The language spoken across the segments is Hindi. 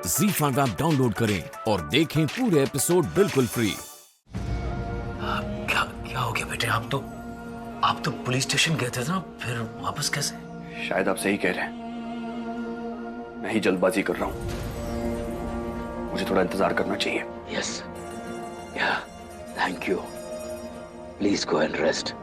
ZEE5 ऐप डाउनलोड करें और देखें पूरे एपिसोड बिल्कुल फ्री। क्या क्या हो गया बेटे? आप तो पुलिस स्टेशन गए थे ना, फिर वापस कैसे? शायद आप सही कह रहे हैं, मैं ही जल्दबाजी कर रहा हूं। मुझे थोड़ा इंतजार करना चाहिए। यस, या thank you. Please go and rest.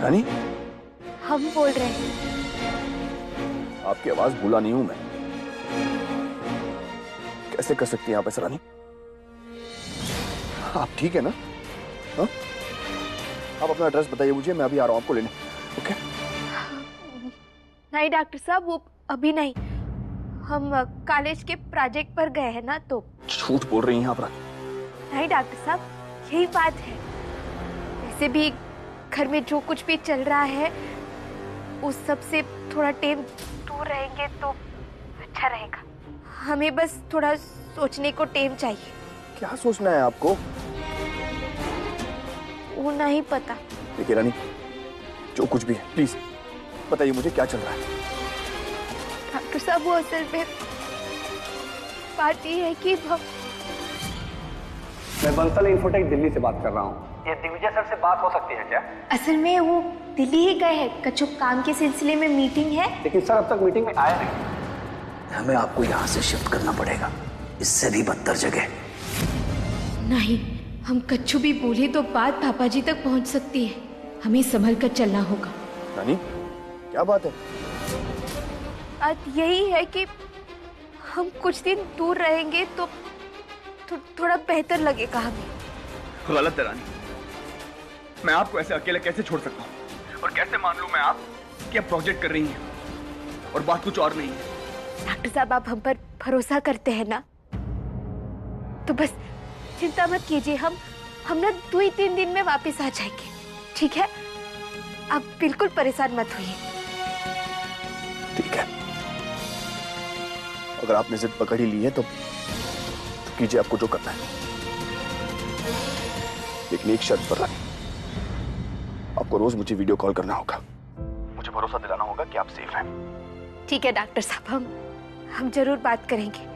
Rani, हम बोल रहे हैं। आपकी आवाज भूला नहीं हूं मैं। कैसे कर सकती हैं आप ऐसा रानी? आप ठीक है ना? हाँ? आप अपना एड्रेस बताइए मुझे, मैं अभी आ रहा हूं आपको लेने। ओके? नहीं डॉक्टर साहब, वो अभी नहीं। हम कॉलेज के प्रोजेक्ट पर गए हैं ना, तो। झूठ बोल रही हैं आप रानी। नहीं डॉक्टर साहब, यही बात है। वैसे भी घर में जो कुछ भी चल रहा है उस सब से थोड़ा टाइम दूर रहेंगे तो अच्छा रहेगा। हमें बस थोड़ा सोचने को टाइम चाहिए। क्या सोचना है आपको? वो नहीं पता। देखिए रानी, जो कुछ भी है प्लीज बताइए मुझे, क्या चल रहा है? डॉक्टर साहब, वो असल में बात ये है कि मैं बंसल इन्फोटेक दिल्ली से बात कर रहा हूँ। ये दिग्विजय सर से बात हो सकती है क्या? असल में वो दिल्ली ही गए हैं, कुछ काम के सिलसिले में मीटिंग है। लेकिन सर अब तक मीटिंग में आया नहीं। हमें आपको यहाँ से शिफ्ट करना पड़ेगा, इससे भी बदतर जगह। नहीं, हम कच्छु भी बोले तो बात पापा जी तक पहुंच सकती है। हमें संभल कर चलना होगा। रानी, क्या बात है? बात यही है कि हम कुछ दिन दूर रहेंगे तो थोड़ा बेहतर लगेगा हमें। गलत है रानी, मैं आपको ऐसे अकेले कैसे छोड़ सकता हूँ? और कैसे मान लूं मैं आप कि आप प्रोजेक्ट कर रही हैं और बात कुछ और नहीं है? डॉक्टर साहब, आप हम पर भरोसा करते हैं ना, तो बस चिंता मत कीजिए। हम ना 2-3 दिन में वापस आ जाएंगे, ठीक है? आप बिल्कुल परेशान मत होइए। ठीक है, अगर आपने जिद पकड़ ही ली है तो कीजिए आपको जो करना है, लेकिन एक शर्त पर रानी, आपको रोज मुझे वीडियो कॉल करना होगा। मुझे भरोसा दिलाना होगा कि आप सेफ हैं। ठीक है डॉक्टर साहब, हम जरूर बात करेंगे,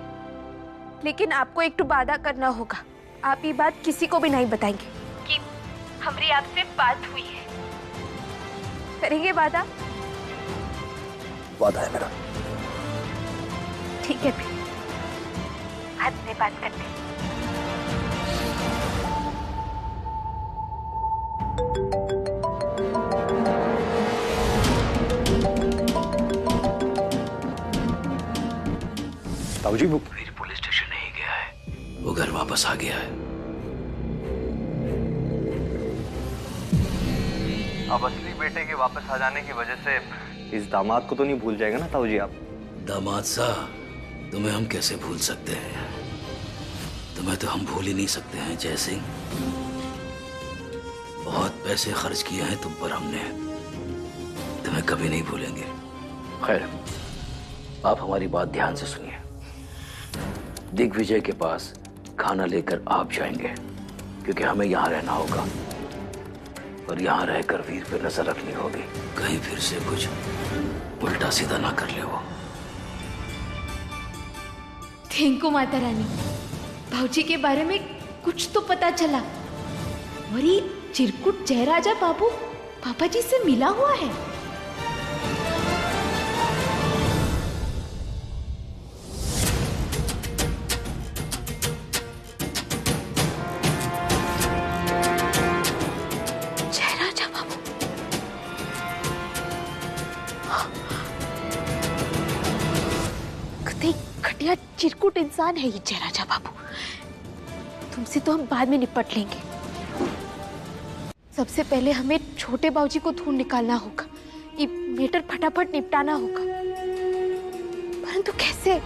लेकिन आपको एक तो वादा करना होगा। आप ये बात किसी को भी नहीं बताएंगे कि हमारी आपसे बात हुई है। करेंगे वादा? वादा है मेरा। ठीक है, फिर बाद में बात करते हैं। ताऊजी, वो फिर पुलिस स्टेशन नहीं गया है, वो घर वापस आ गया है। अब असली बेटे के वापस आ जाने की वजह से इस दामाद को तो नहीं भूल जाएगा ना ताऊजी आप? दामाद साहब, तुम्हें हम कैसे भूल सकते हैं? तुम्हें तो हम भूल ही नहीं सकते हैं जय सिंह। बहुत पैसे खर्च किए हैं तुम पर हमने, तुम्हें कभी नहीं भूलेंगे। खैर, आप हमारी बात ध्यान से सुनिए। दिग्विजय के पास खाना लेकर आप जाएंगे, क्योंकि हमें यहाँ रहना होगा और यहाँ रहकर वीर पे नजर रखनी होगी, कहीं फिर से कुछ उल्टा सीधा ना कर ले वो। थैंक यू माता रानी, भाऊजी के बारे में कुछ तो पता चला। और ये चिरकुट जयराजा बाबू पापा जी से मिला हुआ है। जयराजा बाबू, कतई घटिया चिरकुट इंसान है ये जयराजा बाबू। तुमसे तो हम बाद में निपट लेंगे। सबसे पहले हमें छोटे बाबूजी को ढूंढ निकालना होगा। ये मैटर फटाफट निपटाना होगा, परंतु कैसे?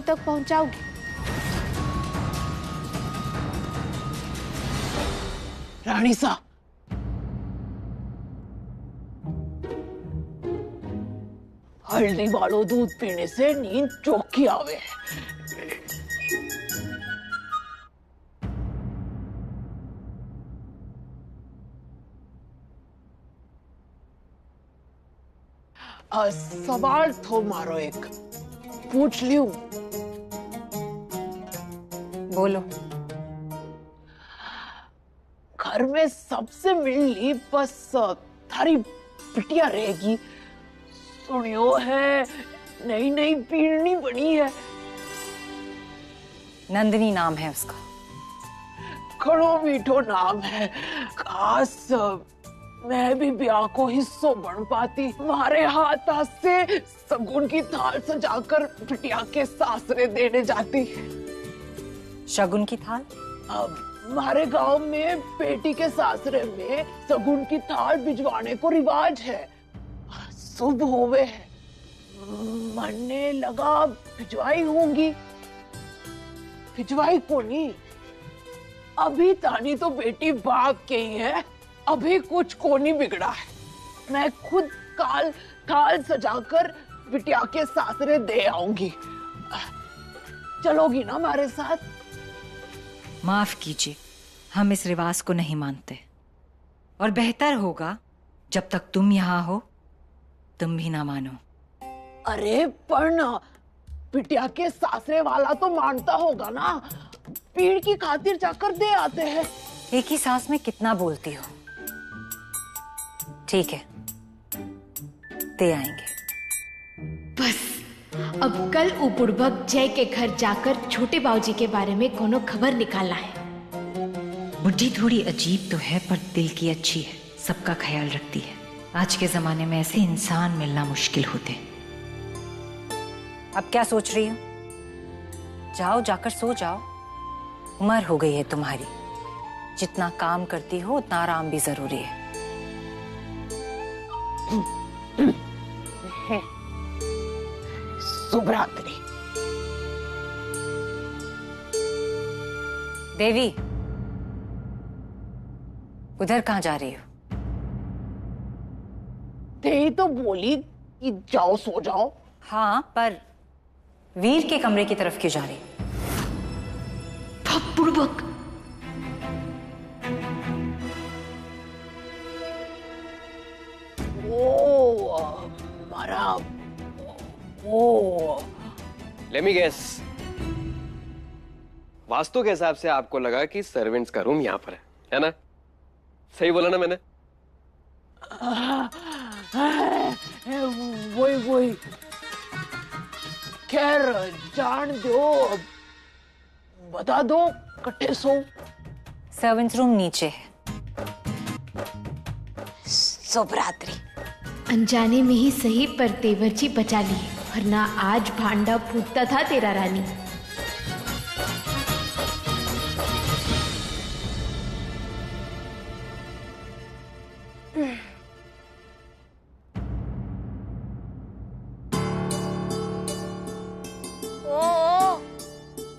तक पहुंचाओगे? रानी साहब, हल्दी वालो दूध पीने से नींद चौकी आवे। सवाल थो मारो एक पूछ लियो। बोलो। घर में सबसे मिली बस थारी बिटिया रहेगी। सुनियो है नई नई पीढ़ी बनी है। नंदिनी नाम है उसका। खड़ो मीठो नाम है। काश मैं भी ब्याह को हिस्सों बन पाती। तुम्हारे हाथ से सगुन की थाल सजाकर बिटिया के सासरे देने जाती। शगुन की थाल? अब हमारे गांव में बेटी के सासरे में सगुन की थाल भिजवाने को रिवाज है। शुभ होवे है। मरने लगा भिजवाई होंगी। भिजवाई को नहीं, अभी तानी तो बेटी बाप के ही है। अभी कुछ को नहीं बिगड़ा है। मैं खुद काल थाल सजाकर बिटिया के सासरे दे आऊंगी। चलोगी ना हमारे साथ? माफ कीजिए, हम इस रिवाज को नहीं मानते और बेहतर होगा जब तक तुम यहाँ हो तुम भी ना मानो। अरे पर ना, बिटिया के सासरे वाला तो मानता होगा ना। पीड़ की खातिर जाकर दे आते हैं। एक ही सांस में कितना बोलती हो। ठीक है, दे आएंगे। बस अब कल उपुड़बक जय के घर जाकर छोटे बाबूजी के बारे में कोनो खबर निकालना है। बुढ़ी थोड़ी अजीब तो है पर दिल की अच्छी है, सबका ख्याल रखती है। आज के जमाने में ऐसे इंसान मिलना मुश्किल होते। अब क्या सोच रही हो? जाओ, जाकर सो जाओ। उम्र हो गई है तुम्हारी। जितना काम करती हो उतना आराम भी जरूरी है। शुभ रात्रि। देवी, उधर कहाँ जा रही हो? ते तो बोली कि जाओ सो जाओ। हाँ, पर वीर के कमरे की तरफ क्यों जा रही? बुड़बक, Let me guess. वास्तु के हिसाब से आपको लगा कि सर्वेंट्स का रूम यहाँ पर है ना? सही बोला ना मैंने? वही खैर जान दो। बता दो कट्ठे सो। सर्वेंट्स रूम नीचे है। शुभ रात्रि। अनजाने में ही सही पर तेवर जी बचा लिए, वरना आज भांडा फूटता था तेरा रानी। ओ,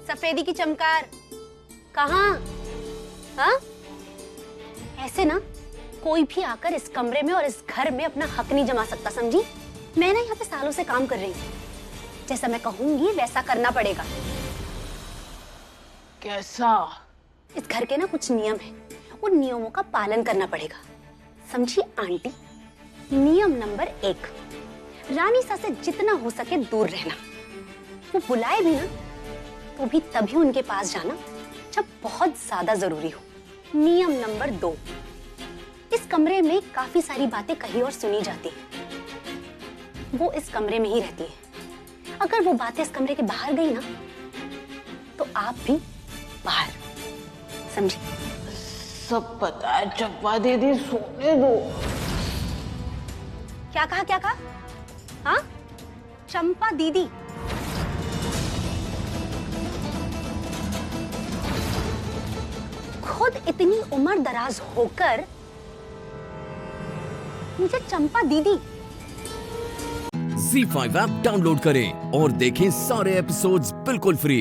सफेदी की चमकार कहाँ? हाँ? ऐसे ना कोई भी आकर इस कमरे में और इस घर में अपना हक नहीं जमा सकता, समझी? मैं ना यहाँ पे सालों से काम कर रही हूँ। जैसा मैं कहूंगी वैसा करना पड़ेगा। कैसा? इस घर के ना कुछ नियम हैं, उन नियमों का पालन करना पड़ेगा, समझी आंटी? नियम नंबर 1, रानी सा से जितना हो सके दूर रहना। वो बुलाए भी ना तो भी तभी उनके पास जाना जब बहुत ज्यादा जरूरी हो। नियम नंबर 2, इस कमरे में काफी सारी बातें कही और सुनी जाती हैं। वो इस कमरे में ही रहती है। अगर वो बातें इस कमरे के बाहर गई ना तो आप भी बाहर, समझी? सब पता है चंपा दीदी, सोने दो। क्या कहा, क्या कहा? हाँ, चंपा दीदी? खुद इतनी उम्र दराज होकर मुझे चंपा दीदी? ZEE5 ऐप डाउनलोड करें और देखें सारे एपिसोड्स बिल्कुल फ्री।